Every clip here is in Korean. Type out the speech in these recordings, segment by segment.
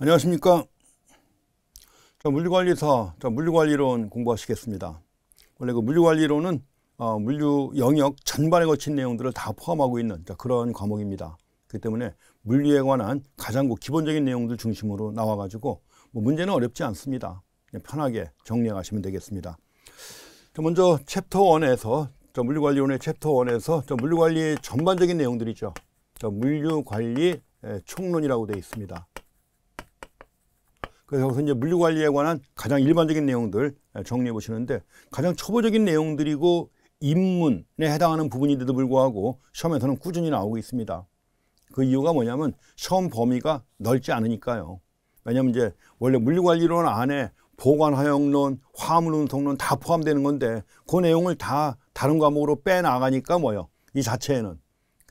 안녕하십니까. 물류관리사, 물류관리론 공부하시겠습니다. 원래 그 물류관리론은 물류 영역 전반에 거친 내용들을 다 포함하고 있는 그런 과목입니다. 그렇기 때문에 물류에 관한 가장 기본적인 내용들 중심으로 나와가지고 문제는 어렵지 않습니다. 그냥 편하게 정리해 가시면 되겠습니다. 먼저 챕터 1에서 물류관리론의 챕터 1에서 물류관리의 전반적인 내용들이죠. 물류관리 총론이라고 되어 있습니다. 그래서 여기서 이제 물류관리에 관한 가장 일반적인 내용들 정리해 보시는데, 가장 초보적인 내용들이고 입문에 해당하는 부분인데도 불구하고 시험에서는 꾸준히 나오고 있습니다. 그 이유가 뭐냐면 시험 범위가 넓지 않으니까요. 왜냐하면 이제 원래 물류관리론 안에 보관화역론, 화물운송론 다 포함되는 건데 그 내용을 다 다른 과목으로 빼나가니까 이 자체에는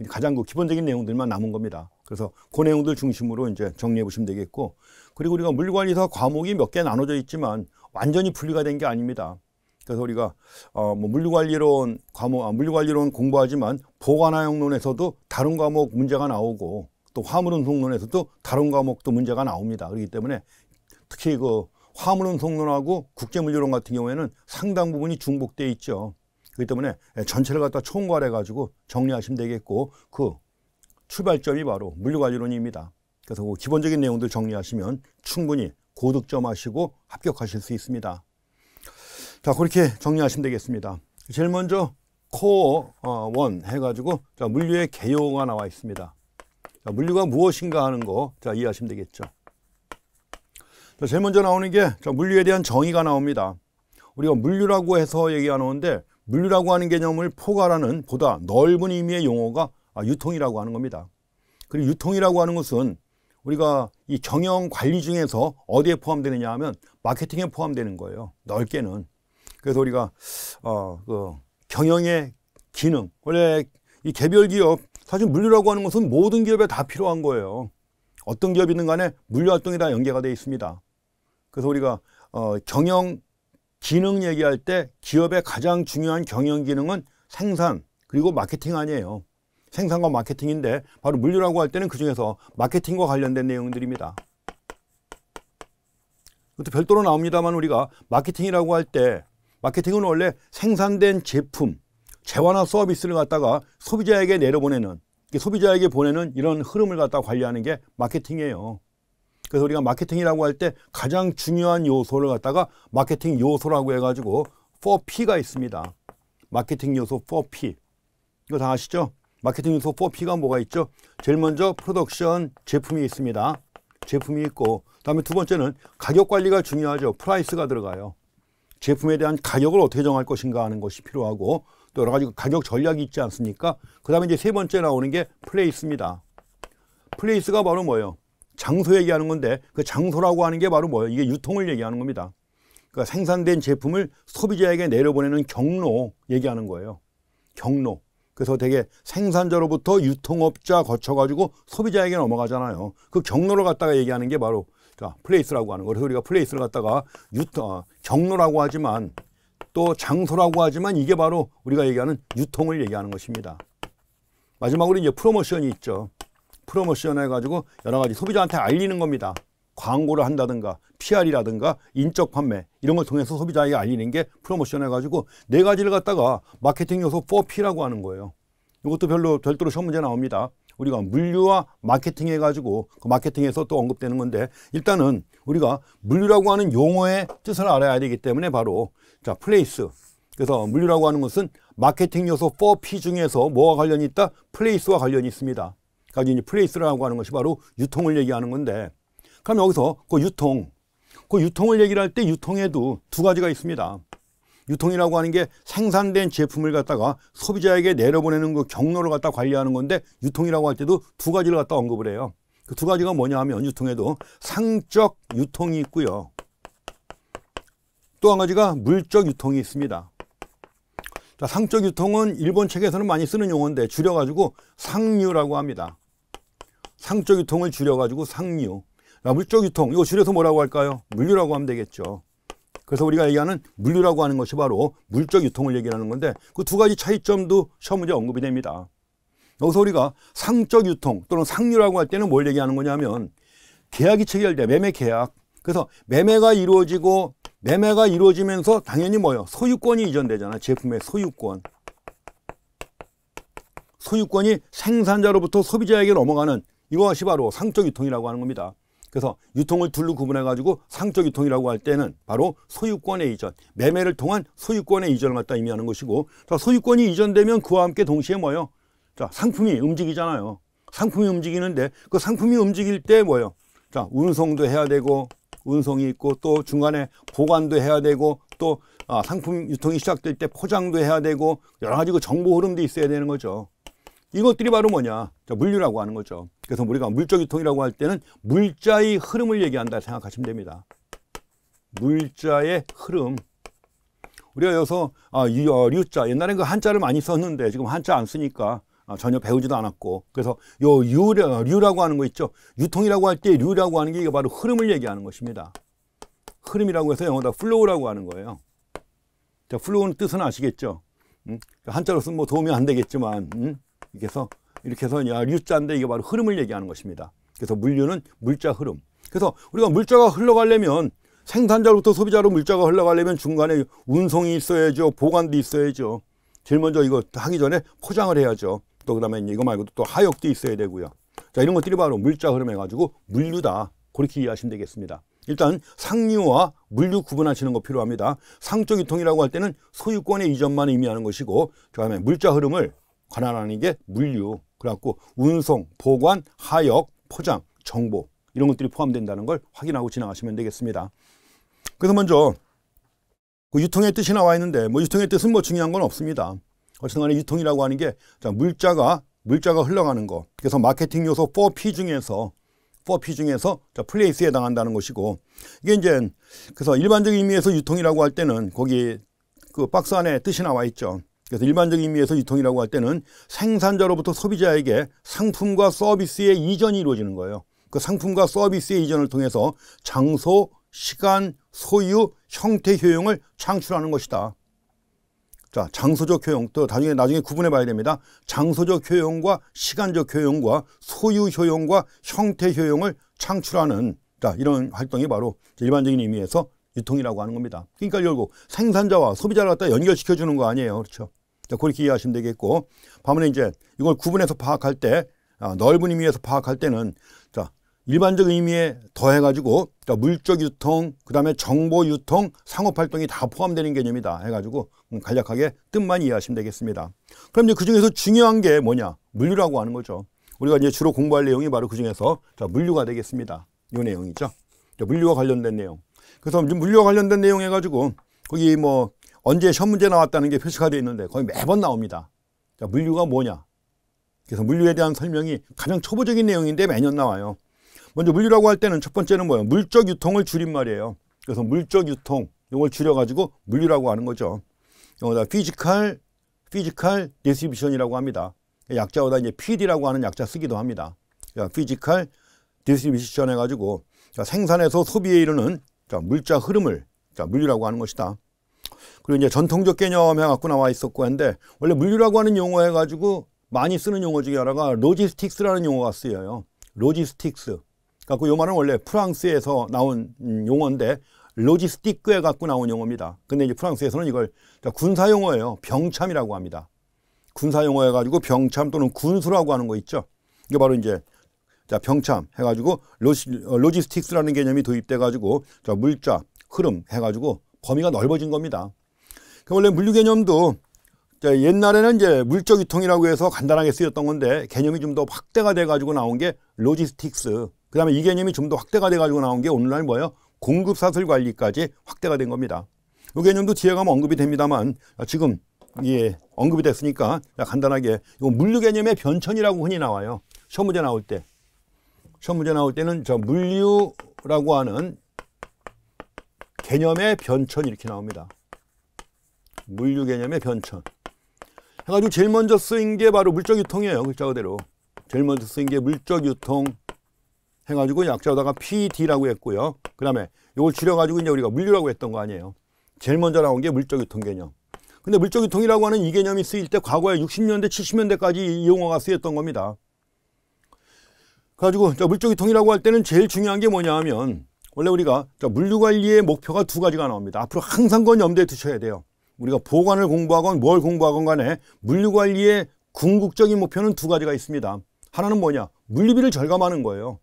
가장 기본적인 내용들만 남은 겁니다. 그래서 그 내용들 중심으로 이제 정리해 보시면 되겠고, 그리고 우리가 물류관리사 과목이 몇 개 나눠져 있지만 완전히 분리가 된 게 아닙니다. 그래서 우리가 물류관리론 과목, 물류관리론 공부하지만 보관화역론에서도 다른 과목 문제가 나오고 또 화물운송론에서도 다른 과목도 문제가 나옵니다. 그렇기 때문에 특히 그 화물운송론하고 국제물류론 같은 경우에는 상당 부분이 중복되어 있죠. 그렇기 때문에 전체를 갖다 총괄해 가지고 정리하시면 되겠고, 그 출발점이 바로 물류관리론입니다. 그래서 그 기본적인 내용들 정리하시면 충분히 고득점 하시고 합격하실 수 있습니다. 자, 그렇게 정리하시면 되겠습니다. 제일 먼저 코어 1 해가지고 물류의 개요가 나와 있습니다. 물류가 무엇인가 하는 거 이해하시면 되겠죠. 제일 먼저 나오는 게 물류에 대한 정의가 나옵니다. 우리가 물류라고 해서 얘기가 나오는데, 물류라고 하는 개념을 포괄하는 보다 넓은 의미의 용어가 유통이라고 하는 겁니다. 그리고 유통이라고 하는 것은 우리가 이 경영 관리 중에서 어디에 포함되느냐 하면 마케팅에 포함되는 거예요. 넓게는. 그래서 우리가 그 경영의 기능, 원래 이 개별 기업, 사실 물류라고 하는 것은 모든 기업에 다 필요한 거예요. 어떤 기업이든 간에 물류 활동이 다 연계가 되어 있습니다. 그래서 우리가 경영 기능 얘기할 때 기업의 가장 중요한 경영 기능은 생산 그리고 마케팅 아니에요. 생산과 마케팅인데 바로 물류라고 할 때는 그 중에서 마케팅과 관련된 내용들입니다. 그것도 별도로 나옵니다만, 우리가 마케팅이라고 할 때 마케팅은 원래 생산된 제품, 재화나 서비스를 갖다가 소비자에게 내려보내는, 소비자에게 보내는 이런 흐름을 갖다가 관리하는 게 마케팅이에요. 그래서 우리가 마케팅이라고 할 때 가장 중요한 요소를 갖다가 마케팅 요소라고 해가지고 4P가 있습니다. 마케팅 요소 4P. 이거 다 아시죠? 마케팅 요소 4P가 뭐가 있죠? 제일 먼저 프로덕션, 제품이 있습니다. 제품이 있고, 그다음에 두 번째는 가격 관리가 중요하죠. 프라이스가 들어가요. 제품에 대한 가격을 어떻게 정할 것인가 하는 것이 필요하고, 또 여러 가지 가격 전략이 있지 않습니까? 그 다음에 이제 세 번째 나오는 게 플레이스입니다. 플레이스가 바로 뭐예요? 장소 얘기하는 건데, 그 장소라고 하는 게 바로 뭐예요? 이게 유통을 얘기하는 겁니다. 그러니까 생산된 제품을 소비자에게 내려보내는 경로 얘기하는 거예요. 경로. 그래서 되게 생산자로부터 유통업자 거쳐가지고 소비자에게 넘어가잖아요. 그 경로를 갖다가 얘기하는 게 바로 플레이스라고 하는 거예요. 그래서 우리가 플레이스를 갖다가 경로라고 하지만 또 장소라고 하지만 이게 바로 우리가 얘기하는 유통을 얘기하는 것입니다. 마지막으로 이제 프로모션이 있죠. 프로모션 해가지고 여러 가지 소비자한테 알리는 겁니다. 광고를 한다든가 PR이라든가 인적 판매 이런 걸 통해서 소비자에게 알리는 게 프로모션 해가지고 네 가지를 갖다가 마케팅 요소 4P라고 하는 거예요. 이것도 별도로 시험 문제 나옵니다. 우리가 물류와 마케팅 해가지고 그 마케팅에서 또 언급되는 건데, 일단은 우리가 물류라고 하는 용어의 뜻을 알아야 되기 때문에 바로 플레이스. 그래서 물류라고 하는 것은 마케팅 요소 4P 중에서 뭐와 관련이 있다? 플레이스와 관련이 있습니다. 그러니까 이제 플레이스라고 하는 것이 바로 유통을 얘기하는 건데, 그럼 여기서 그 유통을 얘기를 할 때 유통에도 두 가지가 있습니다. 유통이라고 하는 게 생산된 제품을 갖다가 소비자에게 내려보내는 그 경로를 갖다 관리하는 건데, 유통이라고 할 때도 두 가지를 갖다 언급을 해요. 그 두 가지가 뭐냐 하면 유통에도 상적 유통이 있고요. 또 한 가지가 물적 유통이 있습니다. 자, 상적 유통은 일본 책에서는 많이 쓰는 용어인데 줄여가지고 상류라고 합니다. 상적 유통을 줄여가지고 상류. 물적 유통, 이거 줄여서 뭐라고 할까요? 물류라고 하면 되겠죠. 그래서 우리가 얘기하는 물류라고 하는 것이 바로 물적 유통을 얘기하는 건데, 그 두 가지 차이점도 시험 문제 언급이 됩니다. 여기서 우리가 상적 유통 또는 상류라고 할 때는 뭘 얘기하는 거냐면 계약이 체결돼. 매매 계약. 그래서 매매가 이루어지면서 당연히 뭐예요? 소유권이 이전되잖아. 제품의 소유권. 소유권이 생산자로부터 소비자에게 넘어가는 이것이 바로 상적 유통이라고 하는 겁니다. 그래서 유통을 둘로 구분해 가지고 상적 유통이라고 할 때는 바로 소유권의 이전, 매매를 통한 소유권의 이전을 갖다 의미하는 것이고, 자, 소유권이 이전되면 그와 함께 동시에 뭐예요? 자, 상품이 움직이잖아요. 상품이 움직이는데 그 상품이 움직일 때 뭐예요? 자, 운송도 해야 되고, 운송이 있고, 또 중간에 보관도 해야 되고, 또 상품 유통이 시작될 때 포장도 해야 되고, 여러 가지 그 정보 흐름도 있어야 되는 거죠. 이것들이 바로 뭐냐? 자, 물류라고 하는 거죠. 그래서 우리가 물적 유통이라고 할 때는 물자의 흐름을 얘기한다 생각하시면 됩니다. 물자의 흐름. 우리가 여기서 류자, 옛날엔 그 한자를 많이 썼는데 지금 한자 안 쓰니까 전혀 배우지도 않았고, 그래서 요 류라고 하는 거 있죠. 유통이라고 할 때 류라고 하는 게 이게 바로 흐름을 얘기하는 것입니다. 흐름이라고 해서 영어다 플로우라고 하는 거예요. 자, 플로우는 뜻은 아시겠죠? 한자로 쓰면 뭐 도움이 안 되겠지만, 이렇게 해서 류자인데 이게 바로 흐름을 얘기하는 것입니다. 그래서 물류는 물자 흐름. 그래서 우리가 물자가 흘러가려면, 생산자로부터 소비자로 물자가 흘러가려면 중간에 운송이 있어야죠. 보관도 있어야죠. 제일 먼저 이거 하기 전에 포장을 해야죠. 또 그다음에 이거 말고도 또 하역도 있어야 되고요. 자, 이런 것들이 바로 물자 흐름 해가지고 물류다. 그렇게 이해하시면 되겠습니다. 일단 상류와 물류 구분하시는 거 필요합니다. 상적 유통이라고 할 때는 소유권의 이전만 의미하는 것이고, 그다음에 물자 흐름을 관할하는 게 물류. 그래갖고 운송, 보관, 하역, 포장, 정보 이런 것들이 포함된다는 걸 확인하고 지나가시면 되겠습니다. 그래서 먼저 그 유통의 뜻이 나와 있는데, 뭐 유통의 뜻은 뭐 중요한 건 없습니다. 어쨌든 간에 유통이라고 하는 게, 자, 물자가 흘러가는 거. 그래서 마케팅 요소 4P 중에서 자, 플레이스에 해당한다는 것이고, 이게 이제 그래서 일반적인 의미에서 유통이라고 할 때는 거기 그 박스 안에 뜻이 나와 있죠. 그래서 일반적인 의미에서 유통이라고 할 때는 생산자로부터 소비자에게 상품과 서비스의 이전이 이루어지는 거예요. 그 상품과 서비스의 이전을 통해서 장소, 시간, 소유, 형태, 효용을 창출하는 것이다. 자, 장소적 효용, 또 나중에 구분해 봐야 됩니다. 장소적 효용과 시간적 효용과 소유 효용과 형태 효용을 창출하는, 자, 이런 활동이 바로 일반적인 의미에서 유통이라고 하는 겁니다. 그러니까 결국 생산자와 소비자를 갖다 연결시켜 주는 거 아니에요. 그렇죠? 자, 그렇게 이해하시면 되겠고, 반면에 이제 이걸 구분해서 파악할 때, 넓은 의미에서 파악할 때는, 자, 일반적 의미에 더해가지고, 자, 물적 유통, 그 다음에 정보 유통, 상업 활동이 다 포함되는 개념이다 해가지고 간략하게 뜻만 이해하시면 되겠습니다. 그럼 이제 그 중에서 중요한 게 뭐냐? 물류라고 하는 거죠. 우리가 이제 주로 공부할 내용이 바로 그 중에서, 자, 물류가 되겠습니다. 이 내용이죠. 자, 물류와 관련된 내용. 그래서 물류와 관련된 내용 해가지고 거기 뭐 언제 시험 문제 나왔다는 게 표시가 되어 있는데 거의 매번 나옵니다. 자, 물류가 뭐냐? 그래서 물류에 대한 설명이 가장 초보적인 내용인데 매년 나와요. 먼저 물류라고 할 때는 첫 번째는 뭐예요? 물적 유통을 줄임말이에요. 그래서 물적 유통, 이걸 줄여가지고 물류라고 하는 거죠. 여기다 피지컬 디스트리뷰션이라고 합니다. 약자보다 이제 PD라고 하는 약자 쓰기도 합니다. 피지컬 디스트리뷰션 해가지고, 생산에서 소비에 이르는, 자, 물자 흐름을, 자, 물류라고 하는 것이다. 그리고 이제 전통적 개념 해갖고 나와 있었고 한데, 원래 물류라고 하는 용어 해가지고 많이 쓰는 용어 중에 하나가 로지스틱스라는 용어가 쓰여요. 로지스틱스. 갖고 요 말은 원래 프랑스에서 나온 용어인데, 로지스티크에 갖고 나온 용어입니다. 근데 이제 프랑스에서는 이걸, 자, 군사 용어예요. 병참이라고 합니다. 군사 용어 해가지고 병참 또는 군수라고 하는 거 있죠. 이게 바로 이제, 자, 병참 해가지고 로지스틱스라는 개념이 도입돼가지고, 자, 물자 흐름 해가지고 범위가 넓어진 겁니다. 원래 물류 개념도, 자, 옛날에는 이제 물적 유통이라고 해서 간단하게 쓰였던 건데, 개념이 좀 더 확대가 돼가지고 나온 게 로지스틱스. 그 다음에 이 개념이 좀 더 확대가 돼가지고 나온 게 오늘날 뭐예요? 공급 사슬 관리까지 확대가 된 겁니다. 이 개념도 뒤에 가면 언급이 됩니다만, 지금 이게 언급이 됐으니까 간단하게 이 물류 개념의 변천이라고 흔히 나와요. 시험 문제 나올 때. 시험 문제 나올 때는 저 물류라고 하는 개념의 변천 이렇게 나옵니다. 물류 개념의 변천. 해가지고 제일 먼저 쓰인 게 바로 물적 유통이에요. 글자 그대로. 제일 먼저 쓰인 게 물적 유통 해가지고 약자로다가 PD라고 했고요. 그 다음에 이걸 줄여가지고 이제 우리가 물류라고 했던 거 아니에요. 제일 먼저 나온 게 물적 유통 개념. 근데 물적 유통이라고 하는 이 개념이 쓰일 때 과거에 60년대, 70년대까지 이 용어가 쓰였던 겁니다. 그래가지고 물적이통이라고 할 때는 제일 중요한 게 뭐냐 하면 원래 우리가 물류관리의 목표가 두 가지가 나옵니다. 앞으로 항상 그건 염두에 두셔야 돼요. 우리가 보관을 공부하건 뭘 공부하건 간에 물류관리의 궁극적인 목표는 두 가지가 있습니다. 하나는 뭐냐? 물류비를 절감하는 거예요.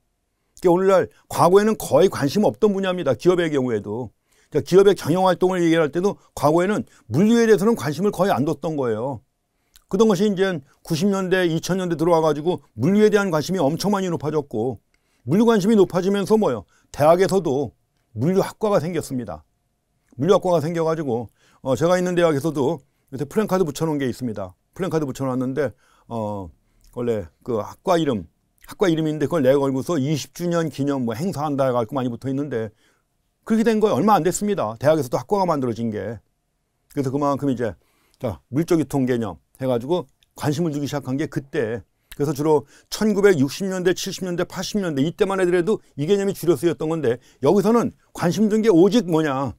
그러니까 오늘날 과거에는 거의 관심 없던 분야입니다. 기업의 경우에도. 그러니까 기업의 경영활동을 얘기할 때도 과거에는 물류에 대해서는 관심을 거의 안 뒀던 거예요. 그런 것이 이제 90년대, 2000년대 들어와가지고 물류에 대한 관심이 엄청 많이 높아졌고 물류 관심이 높아지면서 뭐요? 대학에서도 물류학과가 생겼습니다. 물류학과가 생겨가지고 제가 있는 대학에서도 요새 플랜카드 붙여놓은 게 있습니다. 플랜카드 붙여놨는데 원래 그 학과 이름인데 그걸 내가 걸고서 20주년 기념 뭐 행사한다 해가지고 많이 붙어 있는데 그렇게 된 거예요. 얼마 안 됐습니다. 대학에서도 학과가 만들어진 게. 그래서 그만큼 이제 물적유통 개념 해가지고 관심을 두기 시작한 게 그때. 그래서 주로 1960년대, 70년대, 80년대 이때만 해도 이 개념이 주로 쓰였던 건데 여기서는 관심 둔 게 오직 뭐냐?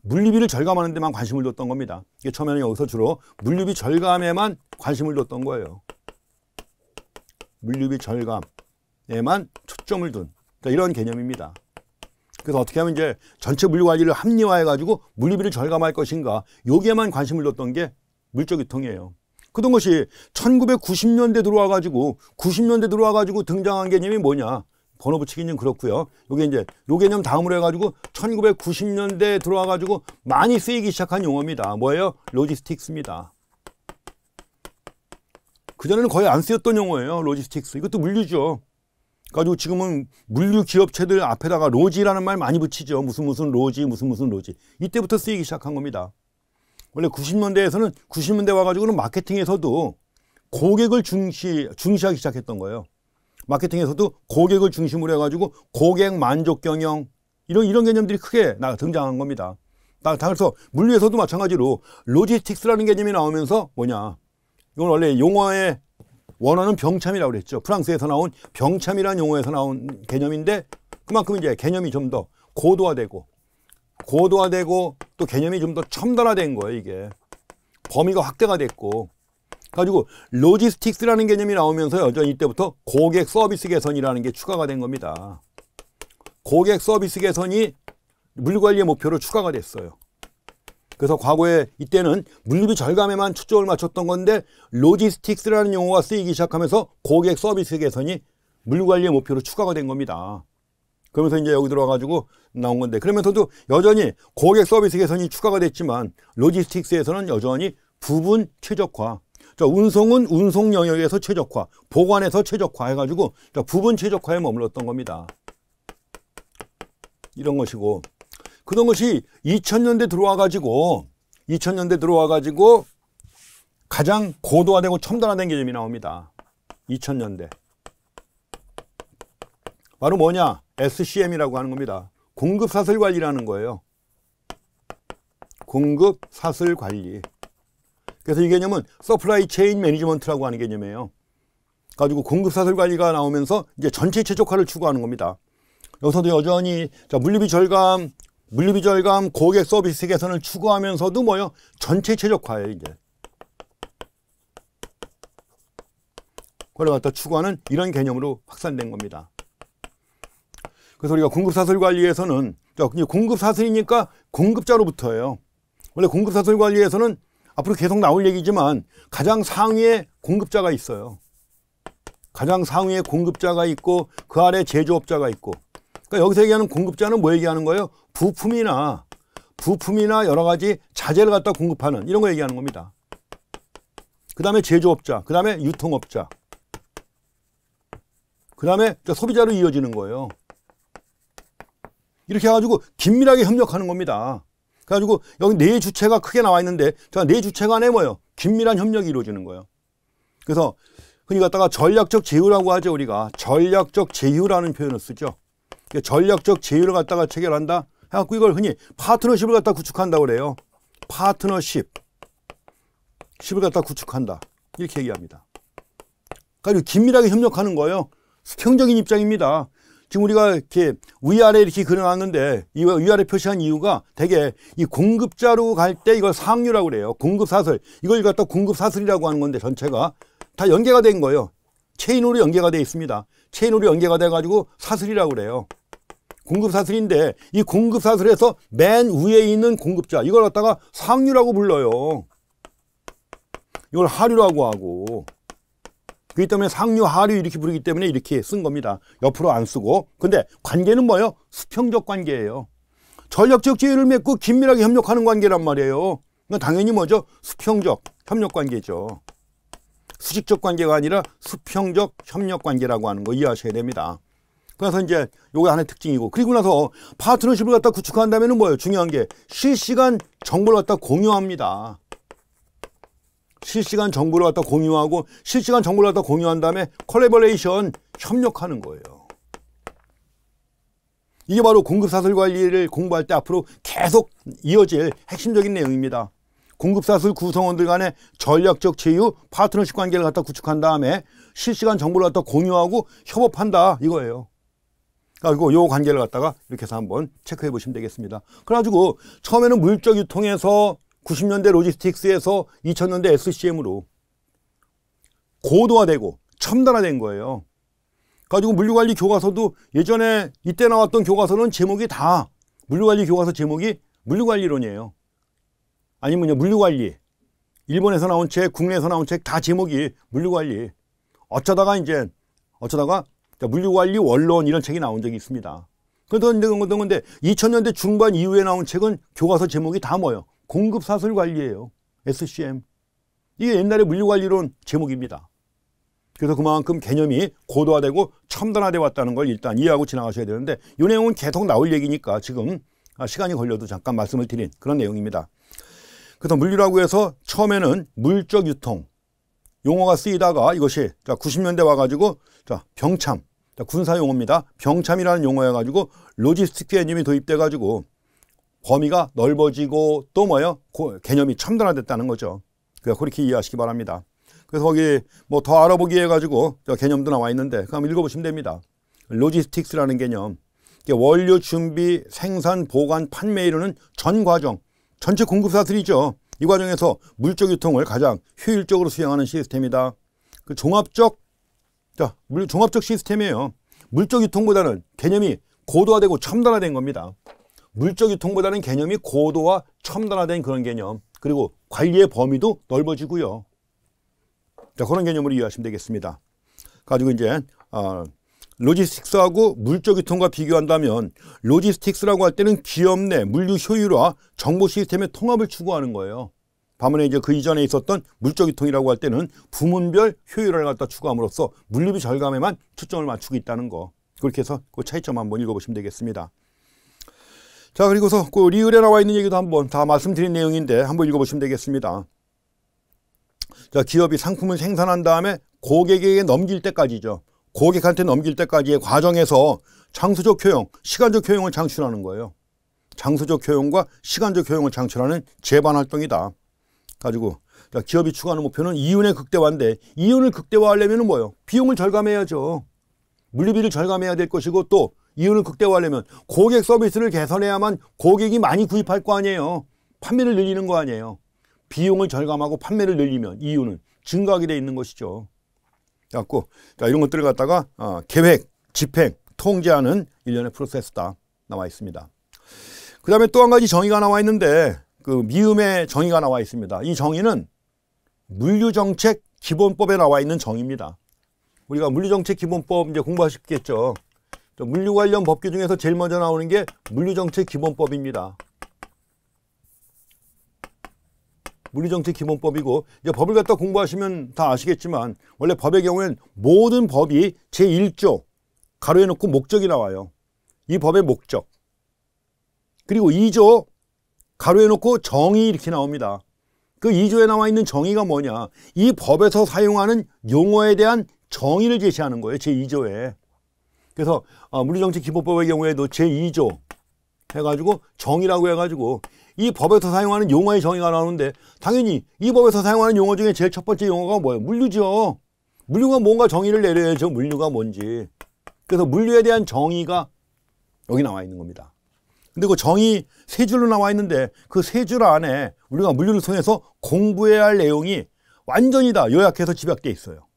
물류비를 절감하는 데만 관심을 뒀던 겁니다. 이게 처음에는 여기서 주로 물류비 절감에만 관심을 뒀던 거예요. 물류비 절감에만 초점을 둔 이런 개념입니다. 그래서 어떻게 하면 이제 전체 물류 관리를 합리화해가지고 물류비를 절감할 것인가 여기에만 관심을 뒀던 게 물적유통이에요. 그런 것이 1990년대 들어와가지고 등장한 개념이 뭐냐? 번호 붙이기는 그렇고요. 요게 이제 요 개념 다음으로 해가지고 1990년대 들어와가지고 많이 쓰이기 시작한 용어입니다. 뭐예요? 로지스틱스입니다. 그전에는 거의 안 쓰였던 용어예요. 로지스틱스. 이것도 물류죠. 가지고 지금은 물류 기업체들 앞에다가 로지라는 말 많이 붙이죠. 무슨 로지, 무슨 로지. 이때부터 쓰이기 시작한 겁니다. 원래 90년대 와가지고는 마케팅에서도 고객을 중시하기 시작했던 거예요. 마케팅에서도 고객을 중심으로 해가지고 고객 만족 경영 이런 개념들이 크게 등장한 겁니다. 그래서 물류에서도 마찬가지로 로지스틱스라는 개념이 나오면서 뭐냐? 이건 원래 용어의 원어는 병참이라고 그랬죠. 프랑스에서 나온 병참이라는 용어에서 나온 개념인데 그만큼 이제 개념이 좀 더 고도화되고 또 개념이 좀 더 첨단화된 거예요. 이게 범위가 확대가 됐고 가지고 로지스틱스라는 개념이 나오면서 여전히 이때부터 고객 서비스 개선이라는 게 추가가 된 겁니다. 고객 서비스 개선이 물류관리의 목표로 추가가 됐어요. 그래서 과거에 이때는 물류비 절감에만 초점을 맞췄던 건데 로지스틱스라는 용어가 쓰이기 시작하면서 고객 서비스 개선이 물류관리의 목표로 추가가 된 겁니다. 그러면서 이제 여기 들어와가지고 나온 건데 그러면서도 여전히 고객 서비스 개선이 추가가 됐지만 로지스틱스에서는 여전히 부분 최적화. 운송은 운송 영역에서 최적화, 보관에서 최적화 해가지고 부분 최적화에 머물렀던 겁니다. 이런 것이고 그런 것이 2000년대 들어와가지고 가장 고도화되고 첨단화된 개념이 나옵니다. 2000년대. 바로 뭐냐? SCM이라고 하는 겁니다. 공급사슬관리라는 거예요. 공급사슬관리. 그래서 이 개념은 서플라이 체인 매니지먼트라고 하는 개념이에요. 가지고 공급사슬관리가 나오면서 이제 전체 최적화를 추구하는 겁니다. 여기서도 여전히 물류비 절감, 고객 서비스 개선을 추구하면서도 뭐요? 전체 최적화예요, 이제. 그걸 갖다 추구하는 이런 개념으로 확산된 겁니다. 그래서 우리가 공급사슬관리에서는 공급사슬이니까 공급자로부터예요. 원래 공급사슬관리에서는 앞으로 계속 나올 얘기지만 가장 상위에 공급자가 있어요. 가장 상위에 공급자가 있고 그 아래 제조업자가 있고 그러니까 여기서 얘기하는 공급자는 뭐 얘기하는 거예요? 부품이나 여러 가지 자재를 갖다 공급하는 이런 거 얘기하는 겁니다. 그 다음에 제조업자, 그 다음에 유통업자, 그 다음에 소비자로 이어지는 거예요. 이렇게 해가지고 긴밀하게 협력하는 겁니다. 그래가지고 여기 네 주체가 크게 나와 있는데 네 주체 간에 뭐예요? 긴밀한 협력이 이루어지는 거예요. 그래서 흔히 갖다가 전략적 제휴라고 하죠. 우리가 전략적 제휴라는 표현을 쓰죠. 전략적 제휴를 갖다가 체결한다 해갖고 이걸 흔히 파트너십을 갖다 구축한다고 그래요. 파트너십을 갖다 구축한다 이렇게 얘기합니다. 그러니까 긴밀하게 협력하는 거예요. 수평적인 입장입니다. 지금 우리가 이렇게 위아래 이렇게 그려놨는데 이 위아래 표시한 이유가 대개 이 공급자로 갈 때 이걸 상류라고 그래요. 공급사슬 이걸 갖다 공급사슬이라고 하는 건데 전체가 다 연계가 된 거예요. 체인으로 연계가 되어 있습니다. 체인으로 연계가 돼가지고 사슬이라고 그래요. 공급 사슬인데 이 공급 사슬에서 맨 위에 있는 공급자 이걸 갖다가 상류라고 불러요. 이걸 하류라고 하고 그렇기 때문에 상류, 하류 이렇게 부르기 때문에 이렇게 쓴 겁니다. 옆으로 안 쓰고. 근데 관계는 뭐예요? 수평적 관계예요. 전략적 지위를 맺고 긴밀하게 협력하는 관계란 말이에요. 그러니까 당연히 뭐죠? 수평적 협력 관계죠. 수직적 관계가 아니라 수평적 협력 관계라고 하는 거 이해하셔야 됩니다. 그래서 이제 요게 하나의 특징이고, 그리고 나서 파트너십을 갖다 구축한 다음에는 뭐예요? 중요한 게 실시간 정보를 갖다 공유합니다. 실시간 정보를 갖다 공유하고, 실시간 정보를 갖다 공유한 다음에 콜래버레이션, 협력하는 거예요. 이게 바로 공급사슬 관리를 공부할 때 앞으로 계속 이어질 핵심적인 내용입니다. 공급사슬 구성원들 간의 전략적 제휴, 파트너십 관계를 갖다 구축한 다음에 실시간 정보를 갖다 공유하고 협업한다 이거예요. 그리고 요 관계를 갖다가 이렇게 해서 한번 체크해 보시면 되겠습니다. 그래가지고 처음에는 물적 유통에서 90년대 로지스틱스에서 2000년대 SCM으로 고도화되고 첨단화된 거예요. 가지고 물류관리 교과서도 예전에 이때 나왔던 교과서는 제목이 다 물류관리 교과서 제목이 물류관리론이에요. 아니면 물류관리, 일본에서 나온 책, 국내에서 나온 책 다 제목이 물류관리. 어쩌다가 물류관리 원론 이런 책이 나온 적이 있습니다. 그런데 2000년대 중반 이후에 나온 책은 교과서 제목이 다 뭐예요? 공급사슬 관리예요. SCM. 이게 옛날에 물류관리론 제목입니다. 그래서 그만큼 개념이 고도화되고 첨단화되어 왔다는 걸 일단 이해하고 지나가셔야 되는데 이 내용은 계속 나올 얘기니까 지금 시간이 걸려도 잠깐 말씀을 드린 그런 내용입니다. 그래서 물류라고 해서 처음에는 물적 유통 용어가 쓰이다가 이것이 90년대 와가지고 병참, 군사 용어입니다. 병참이라는 용어여가지고 로지스틱 개념이 도입돼가지고 범위가 넓어지고 또 뭐예요? 개념이 첨단화됐다는 거죠. 그렇게 이해하시기 바랍니다. 그래서 거기 뭐 더 알아보기 해가지고 개념도 나와 있는데 한번 읽어보시면 됩니다. 로지스틱스라는 개념, 원료 준비, 생산, 보관, 판매에 이르는 전 과정, 전체 공급사슬이죠. 이 과정에서 물적 유통을 가장 효율적으로 수행하는 시스템이다. 그 종합적 시스템이에요. 물적 유통보다는 개념이 고도화되고 첨단화된 겁니다. 물적 유통보다는 개념이 고도화, 첨단화된 그런 개념. 그리고 관리의 범위도 넓어지고요. 그런 개념으로 이해하시면 되겠습니다. 가지고 이제 로지스틱스하고 물적 유통과 비교한다면 로지스틱스라고 할 때는 기업 내 물류 효율화, 정보 시스템의 통합을 추구하는 거예요. 반면에 이제 그 이전에 있었던 물적 유통이라고 할 때는 부문별 효율화를 갖다 추구함으로써 물류비 절감에만 초점을 맞추고 있다는 거. 그렇게 해서 그 차이점 한번 읽어보시면 되겠습니다. 자, 그리고서 그 리을에 나와 있는 얘기도 한번 다 말씀드린 내용인데 한번 읽어보시면 되겠습니다. 자, 기업이 상품을 생산한 다음에 고객에게 넘길 때까지죠. 고객한테 넘길 때까지의 과정에서 장수적 효용, 시간적 효용을 창출하는 거예요. 장수적 효용과 시간적 효용을 창출하는 재반 활동이다. 가지고 기업이 추구하는 목표는 이윤의 극대화인데 이윤을 극대화하려면 뭐예요? 비용을 절감해야죠. 물류비를 절감해야 될 것이고 또 이윤을 극대화하려면 고객 서비스를 개선해야만 고객이 많이 구입할 거 아니에요. 판매를 늘리는 거 아니에요. 비용을 절감하고 판매를 늘리면 이윤은 증가하게 돼 있는 것이죠. 그래갖고 이런 것들을 갖다가 계획, 집행, 통제하는 일련의 프로세스다 나와 있습니다. 그 다음에 또 한 가지 정의가 나와 있는데 그 미음의 정의가 나와 있습니다. 이 정의는 물류정책 기본법에 나와 있는 정의입니다. 우리가 물류정책 기본법 이제 공부하셨겠죠. 물류 관련 법규 중에서 제일 먼저 나오는 게 물류정책 기본법입니다. 물류정책 기본법이고 이제 법을 갖다 공부하시면 다 아시겠지만 원래 법의 경우에는 모든 법이 제1조 가로에 놓고 목적이 나와요. 이 법의 목적. 그리고 2조 가로에 놓고 정의 이렇게 나옵니다. 그 2조에 나와 있는 정의가 뭐냐? 이 법에서 사용하는 용어에 대한 정의를 제시하는 거예요. 제2조에. 그래서 물류정책 기본법의 경우에도 제2조 해가지고 정의라고 해가지고 이 법에서 사용하는 용어의 정의가 나오는데 당연히 이 법에서 사용하는 용어 중에 제일 첫 번째 용어가 뭐예요? 물류죠. 물류가 뭔가 정의를 내려야죠. 물류가 뭔지. 그래서 물류에 대한 정의가 여기 나와 있는 겁니다. 근데 그 정의 세 줄로 나와 있는데 그 세 줄 안에 우리가 물류를 통해서 공부해야 할 내용이 완전히 다 요약해서 집약되어 있어요.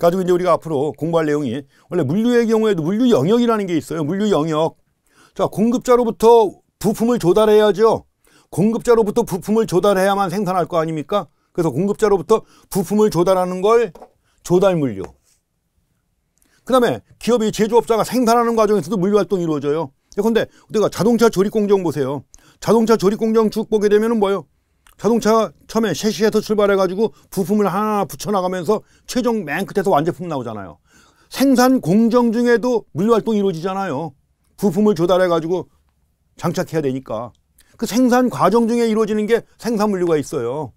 가지고 이제 우리가 앞으로 공부할 내용이 원래 물류의 경우에도 물류 영역이라는 게 있어요. 물류 영역. 자, 공급자로부터 부품을 조달해야죠. 공급자로부터 부품을 조달해야만 생산할 거 아닙니까? 그래서 공급자로부터 부품을 조달하는 걸 조달 물류. 그다음에 기업이 제조업자가 생산하는 과정에서도 물류 활동이 이루어져요. 그런데 우리가 자동차 조립 공정 보세요. 자동차 조립 공정 쭉 보게 되면은 뭐예요? 자동차 처음에 셰시에서 출발해가지고 부품을 하나하나 붙여나가면서 최종 맨 끝에서 완제품 나오잖아요. 생산 공정 중에도 물류 활동이 이루어지잖아요. 부품을 조달해가지고 장착해야 되니까. 그 생산 과정 중에 이루어지는 게 생산 물류가 있어요.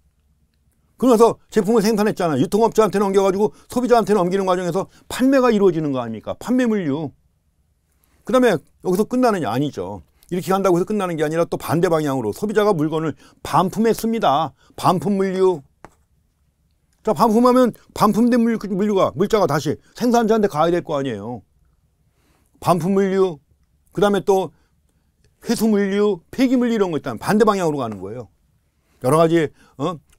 그러면서 제품을 생산했잖아요. 유통업자한테 넘겨가지고 소비자한테 넘기는 과정에서 판매가 이루어지는 거 아닙니까? 판매 물류. 그 다음에 여기서 끝나느냐? 아니죠. 이렇게 간다고 해서 끝나는 게 아니라 또 반대 방향으로 소비자가 물건을 반품에 씁니다. 반품 물류. 자, 반품하면 반품된 물류가, 물자가 다시 생산자한테 가야 될 거 아니에요. 반품 물류, 그 다음에 또 회수 물류, 폐기 물류 이런 거 있다면 반대 방향으로 가는 거예요. 여러 가지,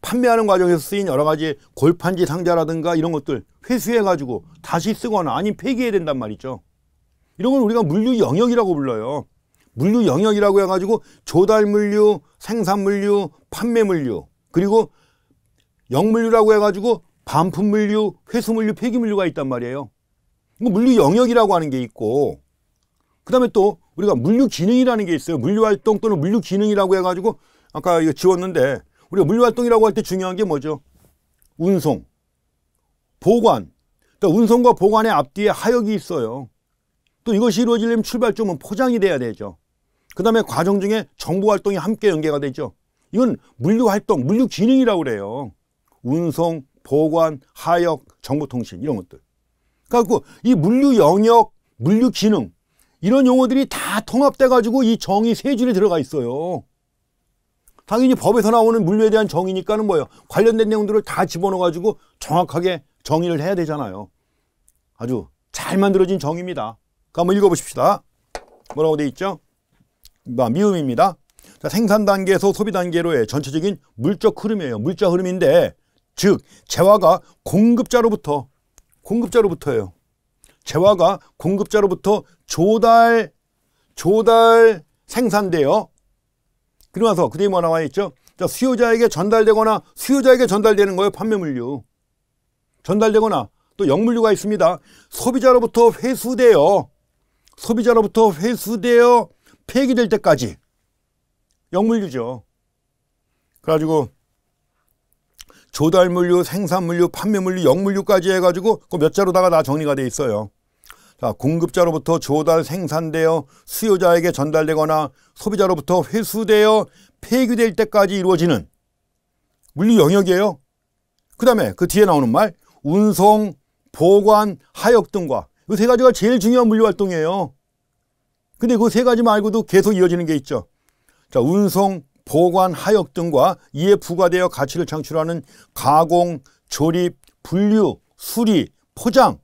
판매하는 과정에서 쓰인 여러 가지 골판지 상자라든가 이런 것들 회수해가지고 다시 쓰거나 아니면 폐기해야 된단 말이죠. 이런 걸 우리가 물류 영역이라고 불러요. 물류 영역이라고 해가지고 조달 물류, 생산 물류, 판매 물류, 그리고 영물류라고 해가지고 반품 물류, 회수 물류, 폐기 물류가 있단 말이에요. 물류 영역이라고 하는 게 있고, 그 다음에 또 우리가 물류 기능이라는 게 있어요. 물류 활동 또는 물류 기능이라고 해가지고 아까 이거 지웠는데 우리가 물류 활동이라고 할 때 중요한 게 뭐죠? 운송, 보관. 그러니까 운송과 보관의 앞뒤에 하역이 있어요. 또 이것이 이루어지려면 출발점은 포장이 돼야 되죠. 그 다음에 과정 중에 정보 활동이 함께 연계가 되죠. 이건 물류 활동, 물류 기능이라고 그래요. 운송, 보관, 하역, 정보통신 이런 것들. 그래서 이 물류 영역, 물류 기능 이런 용어들이 다 통합돼 가지고 이 정의 세 줄에 들어가 있어요. 당연히 법에서 나오는 물류에 대한 정의니까는 뭐예요? 관련된 내용들을 다 집어넣어 가지고 정확하게 정의를 해야 되잖아요. 아주 잘 만들어진 정의입니다. 한번 읽어보십시다. 뭐라고 돼 있죠? 미음입니다. 자, 생산 단계에서 소비 단계로의 전체적인 물적 흐름이에요. 물적 흐름인데, 즉 재화가 공급자로부터예요. 재화가 공급자로부터 조달 생산되어 그러면서 그 뒤에 뭐 나와 있죠? 자, 수요자에게 전달되거나 수요자에게 전달되는 거예요. 판매 물류. 전달되거나 또 영물류가 있습니다. 소비자로부터 회수되어 폐기될 때까지 영물류죠. 그래가지고 조달물류, 생산물류, 판매물류, 영물류까지 해가지고 그 몇 자로다가 다 정리가 돼 있어요. 자, 공급자로부터 조달 생산되어 수요자에게 전달되거나 소비자로부터 회수되어 폐기될 때까지 이루어지는 물류 영역이에요. 그 다음에 그 뒤에 나오는 말 운송, 보관, 하역 등과 이 세 가지가 제일 중요한 물류 활동이에요. 근데 그 세 가지 말고도 계속 이어지는 게 있죠. 자, 운송, 보관, 하역 등과 이에 부과되어 가치를 창출하는 가공, 조립, 분류, 수리, 포장,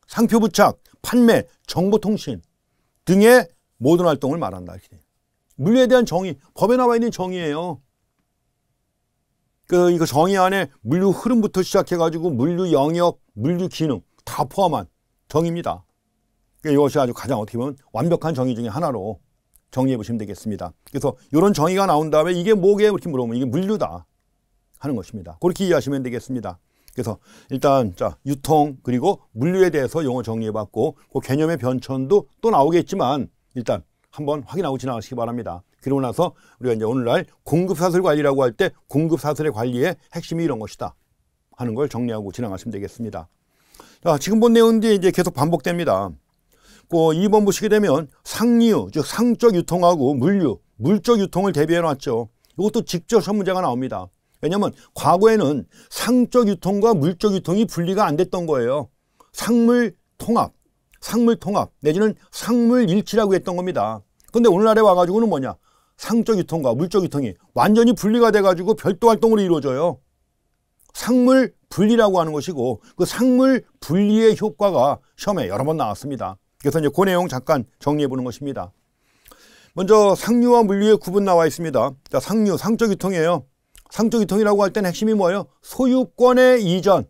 상표 부착, 판매, 정보통신 등의 모든 활동을 말한다. 이렇게. 물류에 대한 정의, 법에 나와 있는 정의예요. 이거 정의 안에 물류 흐름부터 시작해가지고 물류 영역, 물류 기능 다 포함한 정의입니다. 이것이 아주 가장 어떻게 보면 완벽한 정의 중에 하나로 정리해 보시면 되겠습니다. 그래서 이런 정의가 나온 다음에 이게 뭐게 이렇게 물어보면 이게 물류다 하는 것입니다. 그렇게 이해하시면 되겠습니다. 그래서 일단 자, 유통 그리고 물류에 대해서 용어 정리해 봤고 그 개념의 변천도 또 나오겠지만 일단 한번 확인하고 지나가시기 바랍니다. 그리고 나서 우리가 이제 오늘날 공급사슬 관리라고 할 때 공급사슬의 관리의 핵심이 이런 것이다 하는 걸 정리하고 지나가시면 되겠습니다. 자, 지금 본 내용들이 이제 계속 반복됩니다. 2번 보시게 되면 상류, 즉 상적 유통하고 물류, 물적 유통을 대비해 놨죠. 이것도 직접 시험 문제가 나옵니다. 왜냐하면 과거에는 상적 유통과 물적 유통이 분리가 안 됐던 거예요. 상물 통합 내지는 상물 일치라고 했던 겁니다. 그런데 오늘날에 와가지고는 뭐냐? 상적 유통과 물적 유통이 완전히 분리가 돼가지고 별도 활동으로 이루어져요. 상물 분리라고 하는 것이고 그 상물 분리의 효과가 시험에 여러 번 나왔습니다. 그래서 이제 그 내용 잠깐 정리해 보는 것입니다. 먼저 상류와 물류의 구분 나와 있습니다. 자, 상류, 상적 유통이에요. 상적 유통이라고 할 때는 핵심이 뭐예요? 소유권의 이전,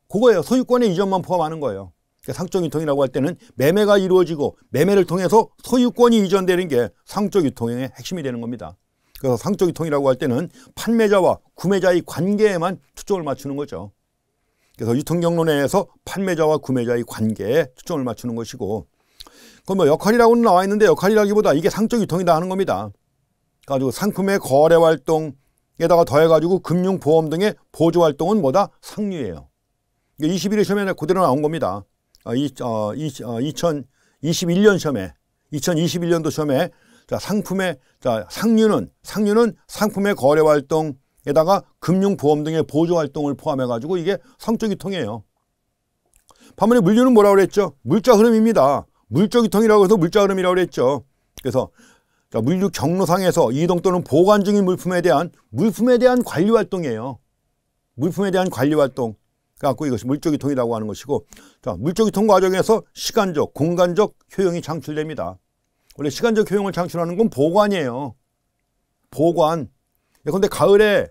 그거예요. 소유권의 이전만 포함하는 거예요. 그러니까 상적 유통이라고 할 때는 매매가 이루어지고 매매를 통해서 소유권이 이전되는 게 상적 유통의 핵심이 되는 겁니다. 그래서 상적 유통이라고 할 때는 판매자와 구매자의 관계에만 초점을 맞추는 거죠. 그래서 유통 경로 내에서 판매자와 구매자의 관계에 초점을 맞추는 것이고, 그건 뭐 역할이라고는 나와 있는데 역할이라기보다 이게 상적 유통이다 하는 겁니다. 가지고 상품의 거래 활동에다가 더해가지고 금융 보험 등의 보조 활동은 뭐다? 상류예요. 21회 시험에 그대로 나온 겁니다. 2021년 시험에, 2021년도 시험에 상품의 상류는 상품의 거래 활동에다가 금융 보험 등의 보조 활동을 포함해 가지고 이게 상적 유통이에요. 반면에 물류는 뭐라고 그랬죠? 물자 흐름입니다. 물적 유통이라고 해서 물자 흐름이라고 그랬죠. 그래서 물류 경로상에서 이동 또는 보관 중인 물품에 대한 관리 활동이에요. 물품에 대한 관리 활동. 갖고 이것이 물적 유통이라고 하는 것이고, 물적 유통 과정에서 시간적, 공간적 효용이 창출됩니다. 원래 시간적 효용을 창출하는 건 보관이에요. 보관. 그런데 가을에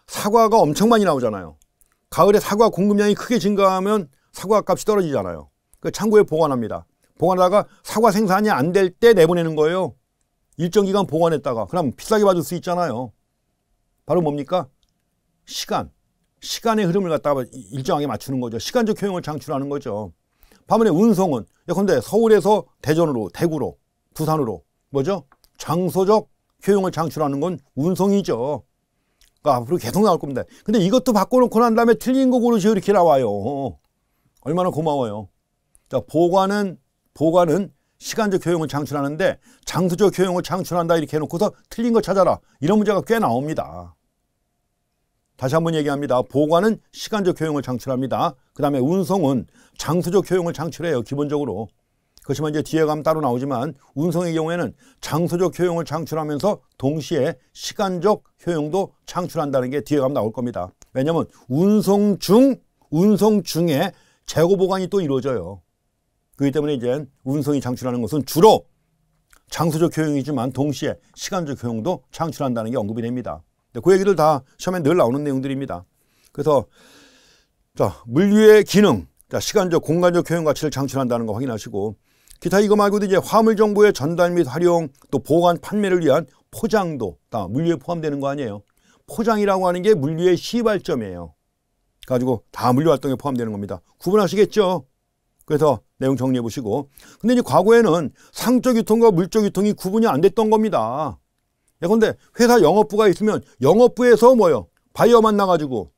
사과가 엄청 많이 나오잖아요. 가을에 사과 공급량이 크게 증가하면 사과 값이 떨어지잖아요. 그 창고에 보관합니다. 보관하다가 사과 생산이 안 될 때 내보내는 거예요. 일정 기간 보관했다가. 그럼 비싸게 받을 수 있잖아요. 바로 뭡니까? 시간의 흐름을 갖다가 일정하게 맞추는 거죠. 시간적 효용을 창출하는 거죠. 반면에 운송은 예컨대 서울에서 대전으로, 대구로, 부산으로 뭐죠? 장소적 효용을 창출하는 건 운송이죠. 그러니까 앞으로 계속 나올 겁니다. 근데 이것도 바꿔놓고 난 다음에 틀린 거 고르시오 이렇게 나와요. 얼마나 고마워요. 자, 보관은 시간적 효용을 창출하는데 장소적 효용을 창출한다 이렇게 해놓고서 틀린 거 찾아라. 이런 문제가 꽤 나옵니다. 다시 한번 얘기합니다. 보관은 시간적 효용을 창출합니다. 그 다음에 운송은 장소적 효용을 창출해요. 기본적으로. 그렇지만 이제 뒤에 가면 따로 나오지만 운송의 경우에는 장소적 효용을 창출하면서 동시에 시간적 효용도 창출한다는 게 뒤에 가면 나올 겁니다. 왜냐하면 운송 중에 재고 보관이 또 이루어져요. 그렇기 때문에 이제 운송이 창출하는 것은 주로 장소적 효용이지만 동시에 시간적 효용도 창출한다는 게 언급이 됩니다. 그 얘기들 다 시험에 늘 나오는 내용들입니다. 그래서 물류의 기능, 시간적, 공간적 효용 가치를 창출한다는 거 확인하시고, 기타 이거 말고도 이제 화물 정보의 전달 및 활용, 또 보관, 판매를 위한 포장도 다 물류에 포함되는 거 아니에요. 포장이라고 하는 게 물류의 시발점이에요. 가지고 다 물류 활동에 포함되는 겁니다. 구분하시겠죠? 그래서 내용 정리해 보시고. 근데 이제 과거에는 상적 유통과 물적 유통이 구분이 안 됐던 겁니다. 예컨대 회사 영업부가 있으면 영업부에서 바이어 만나가지고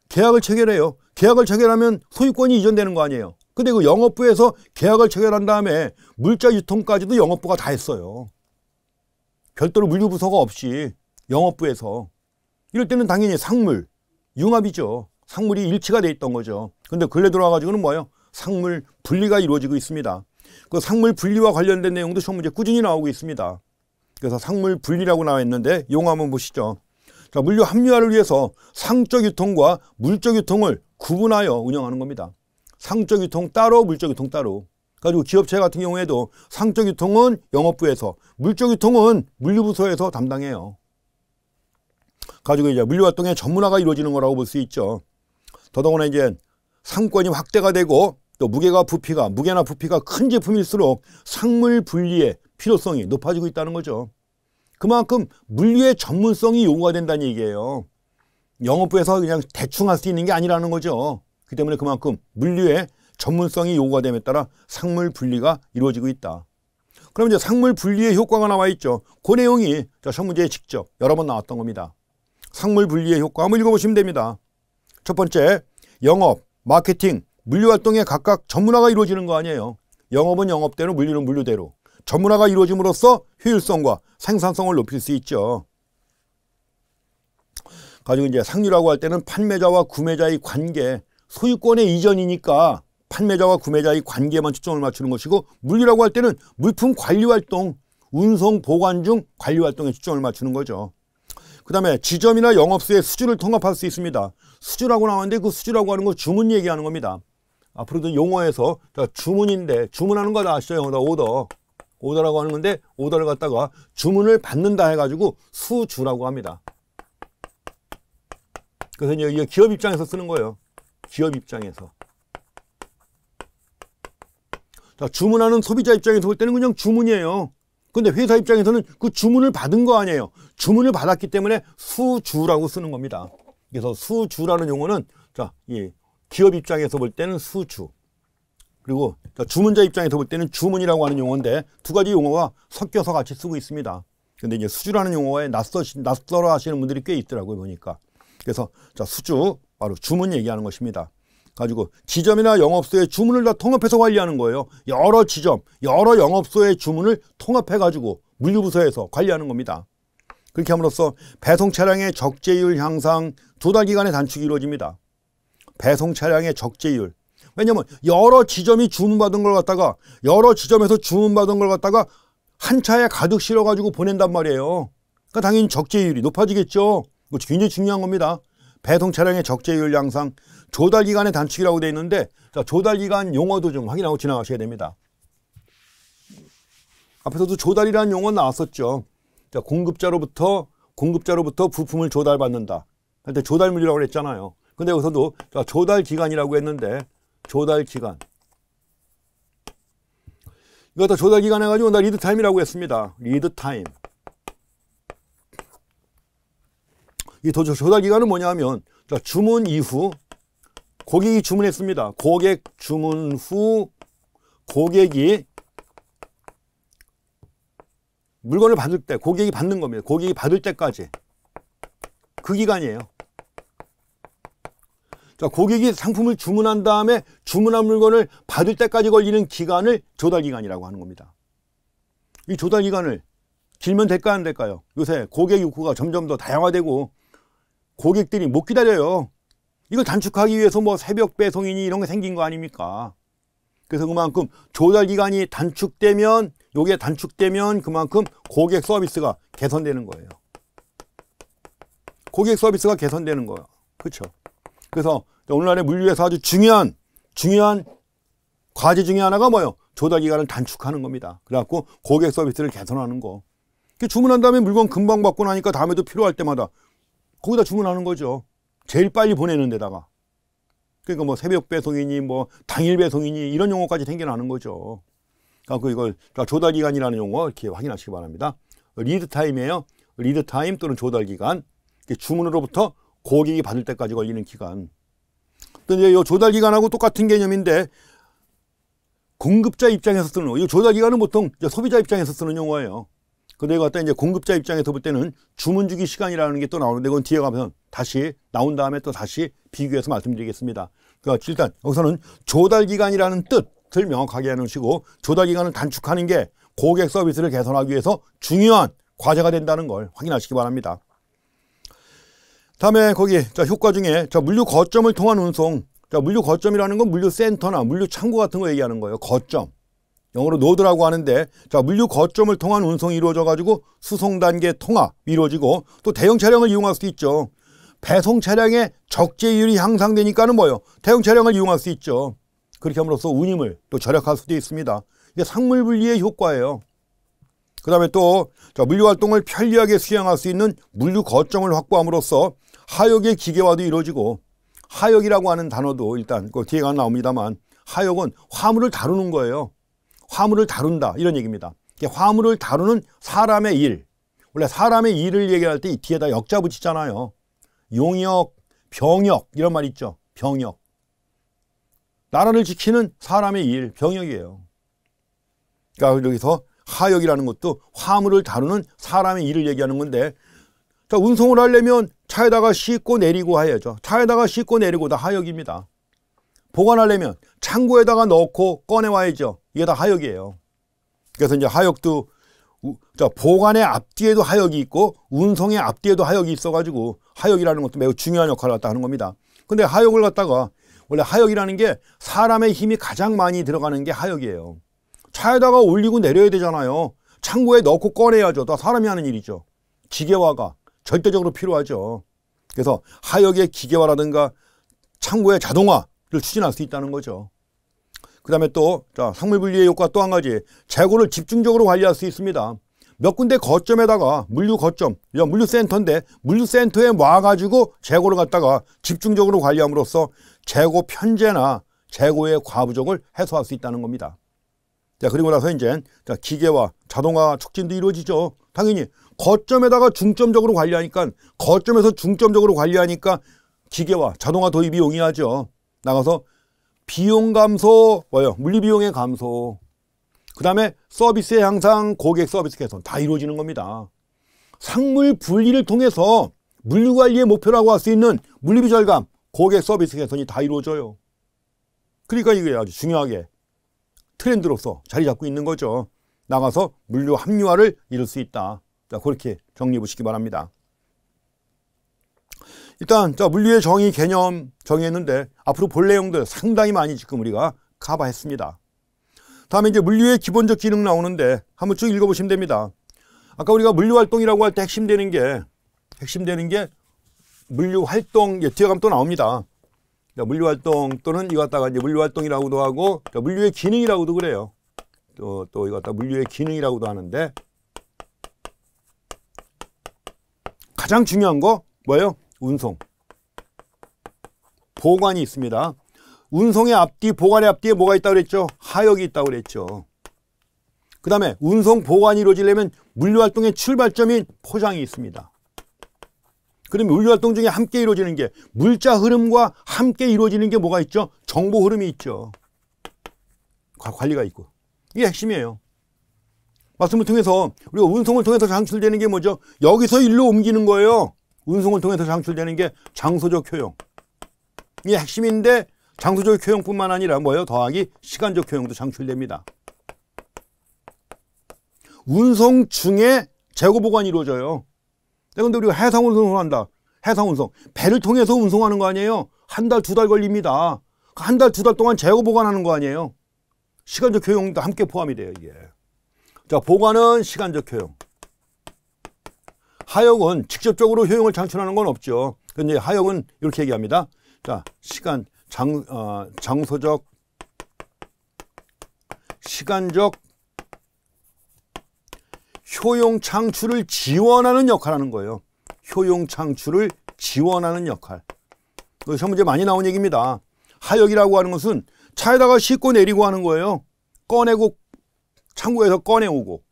계약을 체결해요. 계약을 체결하면 소유권이 이전되는 거 아니에요. 근데 그 영업부에서 계약을 체결한 다음에 물자 유통까지도 영업부가 다 했어요. 별도로 물류부서가 없이 영업부에서. 이럴 때는 당연히 상물, 융합이죠. 상물이 일치가 돼 있던 거죠. 근데 근래 들어와가지고는 상물 분리가 이루어지고 있습니다. 그 상물 분리와 관련된 내용도 시험 문제 꾸준히 나오고 있습니다. 그래서 상물 분리라고 나와 있는데 용어 한번 보시죠. 자, 물류 합리화를 위해서 상적 유통과 물적 유통을 구분하여 운영하는 겁니다. 상적 유통 따로, 물적 유통 따로. 가지고 기업체 같은 경우에도 상적 유통은 영업부에서, 물적 유통은 물류부서에서 담당해요. 가지고 이제 물류 활동의 전문화가 이루어지는 거라고 볼 수 있죠. 더더구나 이제 상권이 확대가 되고 또 무게나 부피가 큰 제품일수록 상물 분리의 필요성이 높아지고 있다는 거죠. 그만큼 물류의 전문성이 요구가 된다는 얘기예요. 영업부에서 그냥 대충 할 수 있는 게 아니라는 거죠. 그렇기 때문에 그만큼 물류의 전문성이 요구가 됨에 따라 상물 분리가 이루어지고 있다. 그럼 이제 상물 분리의 효과가 나와 있죠. 그 내용이 시험 문제에 직접 여러 번 나왔던 겁니다. 상물 분리의 효과 한번 읽어보시면 됩니다. 첫 번째, 영업, 마케팅, 물류 활동에 각각 전문화가 이루어지는 거 아니에요. 영업은 영업대로, 물류는 물류대로. 전문화가 이루어짐으로써 효율성과 생산성을 높일 수 있죠. 가지고 이제 상류라고 할 때는 판매자와 구매자의 관계, 소유권의 이전이니까 판매자와 구매자의 관계만 초점을 맞추는 것이고, 물류라고 할 때는 물품 관리 활동, 운송, 보관 중 관리 활동에 초점을 맞추는 거죠. 그 다음에 지점이나 영업소의 수주를 통합할 수 있습니다. 수주라고 나왔는데 그 수주라고 하는 거 주문 얘기하는 겁니다. 앞으로도 용어에서 주문인데, 주문하는 거 다 아시죠? 영어다 오더라고 하는 건데, 오더를 갖다가 주문을 받는다 해가지고 수주라고 합니다. 그래서 이제 기업 입장에서 쓰는 거예요. 기업 입장에서. 자, 주문하는 소비자 입장에서 볼 때는 그냥 주문이에요. 근데 회사 입장에서는 그 주문을 받은 거 아니에요. 주문을 받았기 때문에 수주라고 쓰는 겁니다. 그래서 수주라는 용어는 자, 이 기업 입장에서 볼 때는 수주. 그리고 주문자 입장에서 볼 때는 주문이라고 하는 용어인데 두 가지 용어가 섞여서 같이 쓰고 있습니다. 근데 이제 수주라는 용어에 낯설어 하시는 분들이 꽤 있더라고요, 보니까. 그래서 자, 수주, 바로 주문 얘기하는 것입니다. 가지고 지점이나 영업소의 주문을 다 통합해서 관리하는 거예요. 여러 지점, 여러 영업소의 주문을 통합해가지고 물류부서에서 관리하는 겁니다. 그렇게 함으로써 배송 차량의 적재율 향상, 2달 기간의 단축이 이루어집니다. 배송 차량의 적재율. 왜냐면 여러 지점이 주문받은 걸 갖다가 여러 지점에서 주문받은 걸 갖다가 한 차에 가득 실어가지고 보낸단 말이에요. 그러니까 당연히 적재율이 높아지겠죠. 이거 굉장히 중요한 겁니다. 배송 차량의 적재율 향상, 조달 기간의 단축이라고 되어 있는데 자, 조달 기간 용어도 좀 확인하고 지나가셔야 됩니다. 앞에서도 조달이라는 용어 나왔었죠. 자, 공급자로부터 부품을 조달받는다. 그때 조달 물류라고 했잖아요. 근데 여기서도 자, 조달 기간이라고 했는데 조달 기간. 이거 다 조달 기간 해가지고 나 리드 타임이라고 했습니다. 리드 타임. 이 조달 기간은 뭐냐면 자, 주문 이후 고객이 주문했습니다. 고객 주문 후 고객이 물건을 받을 때 고객이 받는 겁니다. 고객이 받을 때까지 그 기간이에요. 자, 고객이 상품을 주문한 다음에 주문한 물건을 받을 때까지 걸리는 기간을 조달 기간이라고 하는 겁니다. 이 조달 기간을 길면 될까요, 안 될까요? 요새 고객 욕구가 점점 더 다양화되고 고객들이 못 기다려요. 이걸 단축하기 위해서 뭐 새벽 배송이니 이런 게 생긴 거 아닙니까? 그래서 그만큼 조달 기간이 단축되면 요게 단축되면 그만큼 고객 서비스가 개선되는 거예요. 고객 서비스가 개선되는 거예요. 그렇죠? 그래서 오늘날의 물류에서 아주 중요한 과제 중에 하나가 뭐예요? 조달 기간을 단축하는 겁니다. 그래갖고 고객 서비스를 개선하는 거. 주문한 다음에 물건 금방 받고 나니까 다음에도 필요할 때마다 거기다 주문하는 거죠. 제일 빨리 보내는 데다가. 그러니까 뭐 새벽 배송이니 뭐 당일 배송이니 이런 용어까지 생겨나는 거죠. 그래서 이걸 조달 기간이라는 용어 이렇게 확인하시기 바랍니다. 리드 타임이에요. 리드 타임 또는 조달 기간. 주문으로부터 고객이 받을 때까지 걸리는 기간. 또 이제 이 조달 기간하고 똑같은 개념인데 공급자 입장에서 쓰는 이 조달 기간은 보통 소비자 입장에서 쓰는 용어예요. 근데 이거 갖다 이제 공급자 입장에서 볼 때는 주문 주기 시간이라는 게 또 나오는데 그건 뒤에 가면 다시 나온 다음에 또 다시 비교해서 말씀드리겠습니다. 그러니까 일단 여기서는 조달 기간이라는 뜻을 명확하게 해놓으시고 조달 기간을 단축하는 게 고객 서비스를 개선하기 위해서 중요한 과제가 된다는 걸 확인하시기 바랍니다. 다음에 거기 효과 중에 물류 거점을 통한 운송. 물류 거점이라는 건 물류 센터나 물류 창고 같은 거 얘기하는 거예요. 거점. 영어로 노드라고 하는데 물류 거점을 통한 운송이 이루어져 가지고 수송 단계 통합이 이루어지고 또 대형 차량을 이용할 수 있죠. 배송 차량의 적재율이 향상되니까는 뭐예요? 대형 차량을 이용할 수 있죠. 그렇게 함으로써 운임을 또 절약할 수도 있습니다. 이게 상물 분리의 효과예요. 그 다음에 또 물류 활동을 편리하게 수행할 수 있는 물류 거점을 확보함으로써 하역의 기계화도 이루어지고 하역이라고 하는 단어도 일단 그 뒤에 나옵니다만 하역은 화물을 다루는 거예요. 화물을 다룬다 이런 얘기입니다. 화물을 다루는 사람의 일. 원래 사람의 일을 얘기할 때 뒤에다 역자 붙이잖아요. 용역, 병역 이런 말 있죠. 병역. 나라를 지키는 사람의 일, 병역이에요. 그러니까 여기서 하역이라는 것도 화물을 다루는 사람의 일을 얘기하는 건데 운송을 하려면 차에다가 싣고 내리고 해야죠. 차에다가 싣고 내리고 다 하역입니다. 보관하려면 창고에다가 넣고 꺼내와야죠. 이게 다 하역이에요. 그래서 이제 하역도 보관의 앞뒤에도 하역이 있고 운송의 앞뒤에도 하역이 있어가지고 하역이라는 것도 매우 중요한 역할을 갖다 하는 겁니다. 근데 하역을 갖다가 원래 하역이라는 게 사람의 힘이 가장 많이 들어가는 게 하역이에요. 차에다가 올리고 내려야 되잖아요. 창고에 넣고 꺼내야죠. 다 사람이 하는 일이죠. 기계화가 절대적으로 필요하죠. 그래서 하역의 기계화라든가 창고의 자동화를 추진할 수 있다는 거죠. 그 다음에 또 상물 분리의 효과 또 한 가지, 재고를 집중적으로 관리할 수 있습니다. 몇 군데 거점에다가 물류 거점, 물류센터인데 물류센터에 와가지고 재고를 갖다가 집중적으로 관리함으로써 재고 편제나 재고의 과부족을 해소할 수 있다는 겁니다. 자, 그리고 나서 이제 기계와 자동화 촉진도 이루어지죠. 당연히 거점에다가 중점적으로 관리하니까, 거점에서 중점적으로 관리하니까 기계와 자동화 도입이 용이하죠. 나가서 비용 감소, 물리 비용의 감소, 그 다음에 서비스의 향상, 고객 서비스 개선 다 이루어지는 겁니다. 상물 분리를 통해서 물류 관리의 목표라고 할 수 있는 물리비 절감, 고객 서비스 개선이 다 이루어져요. 그러니까 이게 아주 중요하게 트렌드로서 자리 잡고 있는 거죠. 나가서 물류 합리화를 이룰 수 있다. 자, 그렇게 정리해 보시기 바랍니다. 일단 물류의 정의 개념 정의했는데 앞으로 볼 내용들 상당히 많이 지금 우리가 커버했습니다. 다음에 이제 물류의 기본적 기능 나오는데 한번 쭉 읽어보시면 됩니다. 아까 우리가 물류 활동이라고 할 때 핵심되는 게 물류 활동, 뒤에 가면 또 나옵니다. 물류 활동 또는 이거 갖다가 이제 물류 활동이라고도 하고 물류의 기능이라고도 그래요. 또 이거 갖다 물류의 기능이라고도 하는데 가장 중요한 거 뭐예요? 운송. 보관이 있습니다. 운송의 앞뒤, 보관의 앞뒤에 뭐가 있다고 그랬죠? 하역이 있다고 그랬죠. 그 다음에 운송 보관이 이루어지려면 물류활동의 출발점인 포장이 있습니다. 그러면 물류활동 중에 함께 이루어지는 게, 물자 흐름과 함께 이루어지는 게 뭐가 있죠? 정보 흐름이 있죠. 관리가 있고. 이게 핵심이에요. 말씀을 통해서 우리가 운송을 통해서 창출되는 게 뭐죠? 여기서 일로 옮기는 거예요. 운송을 통해서 창출되는 게 장소적 효용. 이게 핵심인데 장소적 효용뿐만 아니라 뭐예요? 더하기 시간적 효용도 창출됩니다. 운송 중에 재고 보관이 이루어져요. 그런데 우리가 해상 운송을 한다. 해상 운송. 배를 통해서 운송하는 거 아니에요? 한 달, 두 달 걸립니다. 한 달, 두 달 동안 재고 보관하는 거 아니에요? 시간적 효용도 함께 포함이 돼요, 이게. 자, 보관은 시간적 효용. 하역은 직접적으로 효용을 창출하는 건 없죠. 근데 하역은 이렇게 얘기합니다. 자, 장소적, 시간적 효용 창출을 지원하는 역할을 하는 거예요. 효용 창출을 지원하는 역할. 시험 문제 많이 나온 얘기입니다. 하역이라고 하는 것은 차에다가 싣고 내리고 하는 거예요. 꺼내고 창고에서 꺼내오고.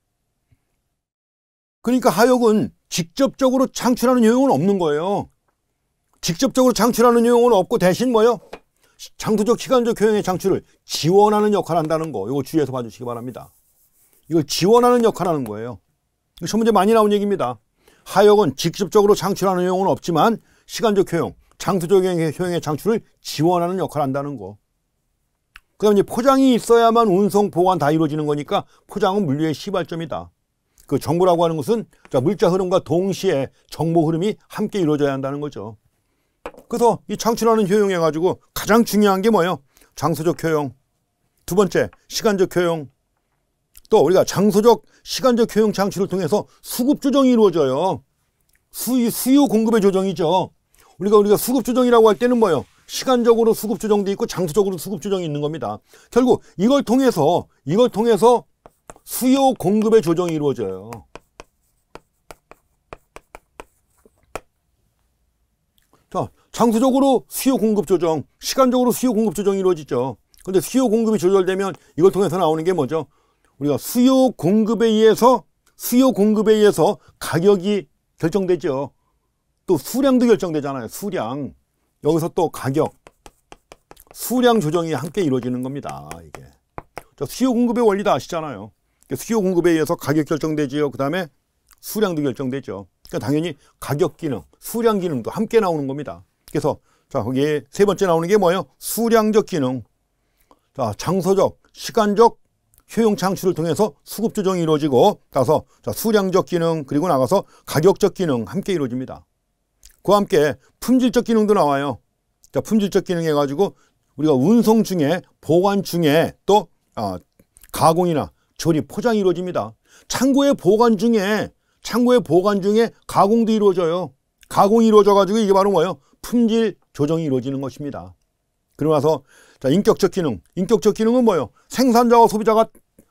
그러니까 하역은 직접적으로 창출하는 효용은 없는 거예요. 직접적으로 창출하는 효용은 없고 대신 뭐예요? 장소적, 시간적 효용의 창출을 지원하는 역할을 한다는 거. 이거 주의해서 봐주시기 바랍니다. 이걸 지원하는 역할을 하는 거예요. 시험 문제 많이 나온 얘기입니다. 하역은 직접적으로 창출하는 효용은 없지만 시간적 효용, 장소적 효용의 창출을 지원하는 역할을 한다는 거. 그 다음에 포장이 있어야만 운송, 보관 다 이루어지는 거니까 포장은 물류의 시발점이다. 그 정보라고 하는 것은 물자 흐름과 동시에 정보 흐름이 함께 이루어져야 한다는 거죠. 그래서 이 창출하는 효용해가지고 가장 중요한 게 뭐예요? 장소적 효용. 두 번째, 시간적 효용. 또 우리가 장소적, 시간적 효용 창출을 통해서 수급 조정이 이루어져요. 수요 공급의 조정이죠. 우리가 수급 조정이라고 할 때는 뭐예요? 시간적으로 수급 조정도 있고 장소적으로 수급 조정이 있는 겁니다. 결국 이걸 통해서 수요 공급의 조정이 이루어져요. 자, 장소적으로 수요 공급 조정, 시간적으로 수요 공급 조정이 이루어지죠. 근데 수요 공급이 조절되면 이걸 통해서 나오는 게 뭐죠? 우리가 수요 공급에 의해서 가격이 결정되죠. 또 수량도 결정되잖아요. 수량. 여기서 또 가격, 수량 조정이 함께 이루어지는 겁니다. 이게. 수요 공급의 원리 다 아시잖아요. 수요 공급에 의해서 가격 결정되지요. 그 다음에 수량도 결정되죠. 그러니까 당연히 가격 기능, 수량 기능도 함께 나오는 겁니다. 그래서 거기에 세 번째 나오는 게 뭐예요? 수량적 기능. 자, 장소적, 시간적 효용 창출을 통해서 수급 조정이 이루어지고, 따라서 수량적 기능, 그리고 나가서 가격적 기능 함께 이루어집니다. 그와 함께 품질적 기능도 나와요. 자, 품질적 기능 해가지고 우리가 운송 중에, 보관 중에 또 가공이나 조립, 포장이 이루어집니다. 창고의 보관 중에 가공도 이루어져요. 가공이 이루어져가지고 이게 바로 뭐예요? 품질 조정이 이루어지는 것입니다. 그러고 나서 인격적 기능. 인격적 기능은 뭐예요? 생산자와 소비자가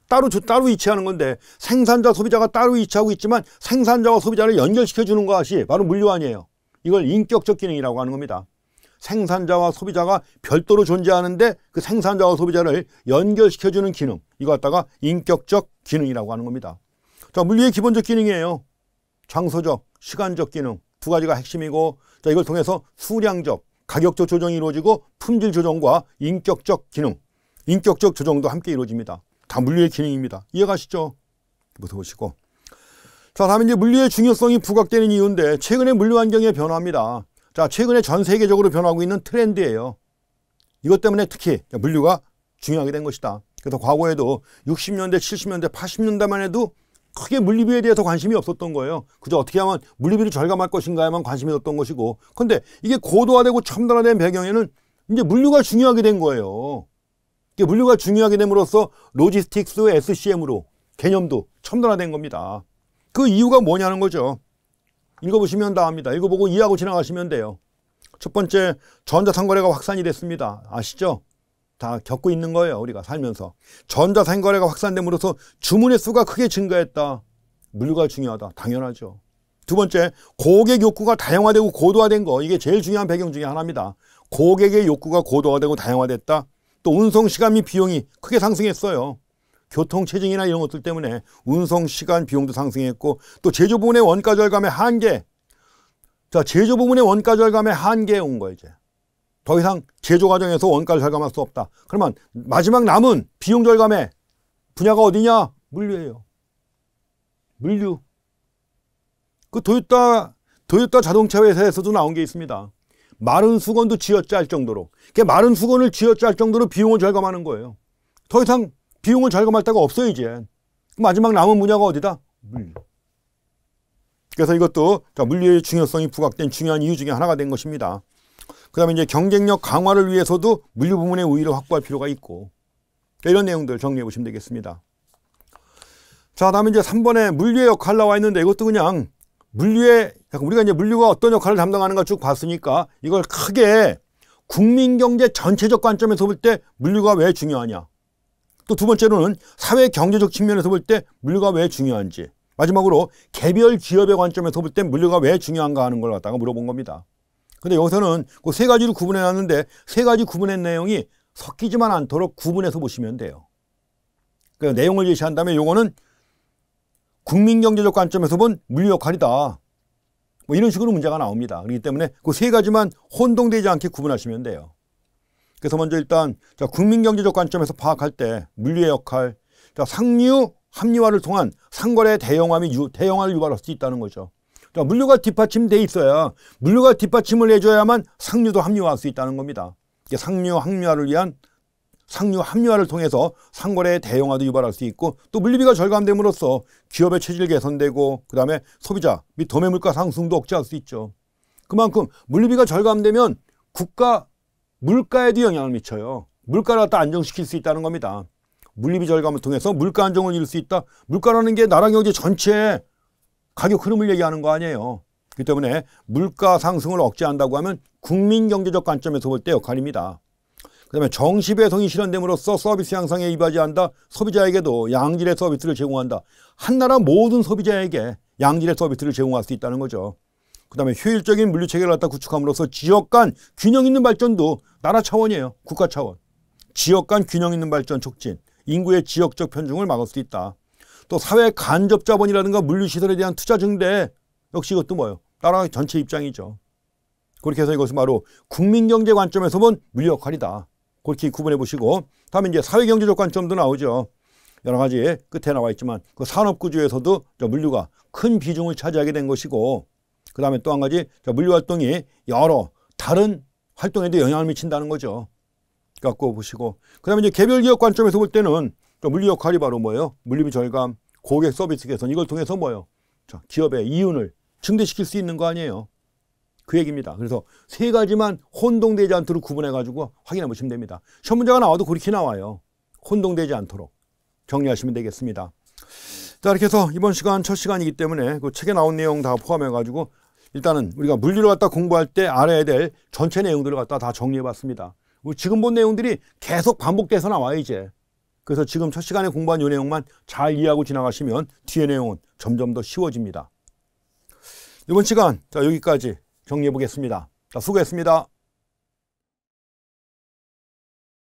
따로 위치하는 건데, 생산자, 소비자가 따로 위치하고 있지만 생산자와 소비자를 연결시켜주는 것이 바로 물류 아니에요. 이걸 인격적 기능이라고 하는 겁니다. 생산자와 소비자가 별도로 존재하는데 그 생산자와 소비자를 연결시켜주는 기능, 이거 갖다가 인격적 기능이라고 하는 겁니다. 자, 물리의 기본적 기능이에요. 장소적, 시간적 기능 두 가지가 핵심이고, 자, 이걸 통해서 수량적, 가격적 조정이 이루어지고 품질 조정과 인격적 기능, 인격적 조정도 함께 이루어집니다. 다 물리의 기능입니다. 이해가시죠? 부터 보시고. 자, 다음에 이제 물리의 중요성이 부각되는 이유인데, 최근에 물류 환경의 변화입니다. 자, 최근에 전 세계적으로 변하고 있는 트렌드예요. 이것 때문에 특히 물류가 중요하게 된 것이다. 그래서 과거에도 60년대, 70년대, 80년대만 해도 크게 물류비에 대해서 관심이 없었던 거예요. 그저 어떻게 하면 물류비를 절감할 것인가에만 관심이 없던 것이고, 근데 이게 고도화되고 첨단화된 배경에는 이제 물류가 중요하게 된 거예요. 이게 물류가 중요하게 됨으로써 로지스틱스 SCM으로 개념도 첨단화된 겁니다. 그 이유가 뭐냐는 거죠. 읽어보시면 다 압니다. 읽어보고 이해하고 지나가시면 돼요. 첫 번째, 전자상거래가 확산이 됐습니다. 아시죠? 다 겪고 있는 거예요. 우리가 살면서. 전자상거래가 확산됨으로써 주문의 수가 크게 증가했다. 물류가 중요하다. 당연하죠. 두 번째, 고객 욕구가 다양화되고 고도화된 거. 이게 제일 중요한 배경 중에 하나입니다. 고객의 욕구가 고도화되고 다양화됐다. 또 운송시간 및 비용이 크게 상승했어요. 교통체증이나 이런 것들 때문에 운송시간 비용도 상승했고, 또 제조부문의 원가 절감의 한계. 자, 제조부문의 원가 절감의 한계에 온 거예요. 이제 더 이상 제조 과정에서 원가를 절감할 수 없다. 그러면 마지막 남은 비용 절감의 분야가 어디냐? 물류예요. 물류. 그 도요타 자동차 회사에서도 나온 게 있습니다. 마른 수건도 쥐어짤 정도로, 마른 수건을 쥐어짤 정도로 비용을 절감하는 거예요. 더 이상 비용을 절감할 데가 없어요, 이제. 마지막 남은 분야가 어디다? 물류. 그래서 이것도 물류의 중요성이 부각된 중요한 이유 중에 하나가 된 것입니다. 그 다음에 이제 경쟁력 강화를 위해서도 물류 부문의 우위를 확보할 필요가 있고, 이런 내용들 정리해 보시면 되겠습니다. 자, 다음에 이제 3번에 물류의 역할 나와 있는데, 이것도 그냥 우리가 이제 물류가 어떤 역할을 담당하는가 쭉 봤으니까 이걸 크게 국민경제 전체적 관점에서 볼 때 물류가 왜 중요하냐. 또 두 번째로는 사회 경제적 측면에서 볼 때 물류가 왜 중요한지. 마지막으로 개별 기업의 관점에서 볼 때 물류가 왜 중요한가 하는 걸 갖다가 물어본 겁니다. 근데 여기서는 그 세 가지로 구분해 놨는데, 세 가지 구분한 내용이 섞이지만 않도록 구분해서 보시면 돼요. 그 내용을 제시한 다음에 요거는 국민경제적 관점에서 본 물류 역할이다. 뭐 이런 식으로 문제가 나옵니다. 그렇기 때문에 그 세 가지만 혼동되지 않게 구분하시면 돼요. 그래서 먼저 일단 국민경제적 관점에서 파악할 때 물류의 역할, 상류 합리화를 통한 상거래 대형화를 유발할 수 있다는 거죠. 물류가 뒷받침돼 있어야, 물류가 뒷받침을 해줘야만 상류도 합리화할 수 있다는 겁니다. 상류 합리화를 통해서 상거래의 대형화도 유발할 수 있고, 또 물류비가 절감됨으로써 기업의 체질 개선되고, 그 다음에 소비자 및 도매 물가 상승도 억제할 수 있죠. 그만큼 물류비가 절감되면 물가에도 영향을 미쳐요. 물가를 갖다 안정시킬 수 있다는 겁니다. 물류비 절감을 통해서 물가 안정을 이룰 수 있다. 물가라는 게 나라 경제 전체의 가격 흐름을 얘기하는 거 아니에요. 그렇기 때문에 물가 상승을 억제한다고 하면 국민경제적 관점에서 볼 때 역할입니다. 그 다음에 정시배송이 실현됨으로써 서비스 향상에 이바지한다. 소비자에게도 양질의 서비스를 제공한다. 한 나라 모든 소비자에게 양질의 서비스를 제공할 수 있다는 거죠. 그 다음에 효율적인 물류체계를 갖다 구축함으로써 지역 간 균형 있는 발전도 나라 차원이에요. 국가 차원. 지역 간 균형 있는 발전 촉진, 인구의 지역적 편중을 막을 수 있다. 또 사회 간접 자본이라든가 물류시설에 대한 투자 증대, 역시 이것도 뭐예요? 나라 전체 입장이죠. 그렇게 해서 이것은 바로 국민경제 관점에서 본 물류 역할이다. 그렇게 구분해 보시고, 다음에 이제 사회경제적 관점도 나오죠. 여러 가지 끝에 나와 있지만 그 산업구조에서도 물류가 큰 비중을 차지하게 된 것이고, 그 다음에 또 한 가지 물류 활동이 여러 다른 활동에도 영향을 미친다는 거죠. 갖고 보시고, 그 다음에 이제 개별 기업 관점에서 볼 때는 물류 역할이 바로 뭐예요? 물류비 절감, 고객 서비스 개선, 이걸 통해서 뭐예요? 기업의 이윤을 증대시킬 수 있는 거 아니에요? 그 얘기입니다. 그래서 세 가지만 혼동되지 않도록 구분해가지고 확인해 보시면 됩니다. 시험 문제가 나와도 그렇게 나와요. 혼동되지 않도록 정리하시면 되겠습니다. 자, 이렇게 해서 이번 시간 첫 시간이기 때문에 그 책에 나온 내용 다 포함해가지고 일단은 우리가 물류를 갖다 공부할 때 알아야 될 전체 내용들을 갖다 다 정리해 봤습니다. 지금 본 내용들이 계속 반복돼서 나와요, 이제. 그래서 지금 첫 시간에 공부한 이 내용만 잘 이해하고 지나가시면 뒤에 내용은 점점 더 쉬워집니다. 이번 시간 여기까지 정리해 보겠습니다. 수고했습니다.